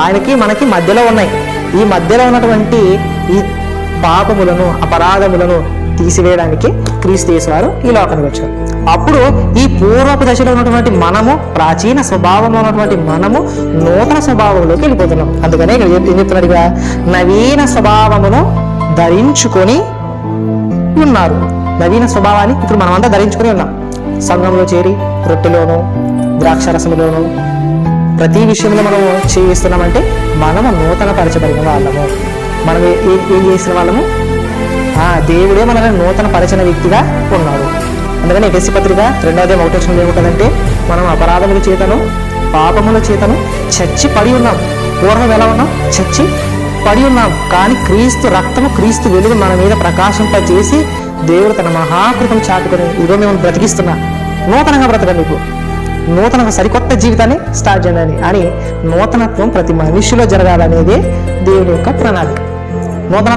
ఆయనకి మనకి మధ్యలో ఉన్నాయి. ఈ మధ్యలో ఉన్నటువంటి ఈ పాపములను, అపరాధములను తీసివేయడానికి క్రీస్తు యేసు వారు ఈ లోకానికి వచ్చారు. అప్పుడు ఈ పూర్వపు దశలో ఉన్నటువంటి మనము, ప్రాచీన స్వభావంలో ఉన్నటువంటి మనము నూతన స్వభావంలోకి వెళ్ళిపోతున్నాం. అందుకనే ఇక్కడ ఏం చెప్తున్నాడుగా, నవీన స్వభావమును ధరించుకొని ఉన్నారు. నవీన స్వభావాన్ని ఇప్పుడు మనమంతా ధరించుకొని ఉన్నాం. సంఘంలో చేరి రొట్టెలోను ద్రాక్షరసములోను ప్రతి విషయంలో మనం చేయిస్తున్నామంటే మనము నూతన పరచబడిన వాళ్ళము. మనం ఏం చేసిన వాళ్ళము? దేవుడే మనల్ని నూతన పరిచిన వ్యక్తిగా ఉన్నాడు. అందుకని ఎఫెసీ పత్రిక 2వ అధ్యాయం 1వ వచనంలో ఏముంటుందంటే, మనం అపరాధముల చేతను పాపముల చేతను చచ్చి పడి ఉన్నాం. పూర్వం ఎలా ఉన్నాం? చచ్చి పడి ఉన్నాం. కానీ క్రీస్తు రక్తము, క్రీస్తు వెలుగు మన మీద ప్రకాశింపజేసి దేవుడు తన మహాకృతం చాటుకొని ఇదిగో మేము బ్రతికిస్తున్నా, నూతనంగా బ్రతకండి, మీకు నూతనంగా సరికొత్త జీవితాన్ని స్టార్ట్ చేయాలని అని నూతనత్వం ప్రతి మనిషిలో జరగాలనేదే దేవుని యొక్క ప్రణాళిక. నూతన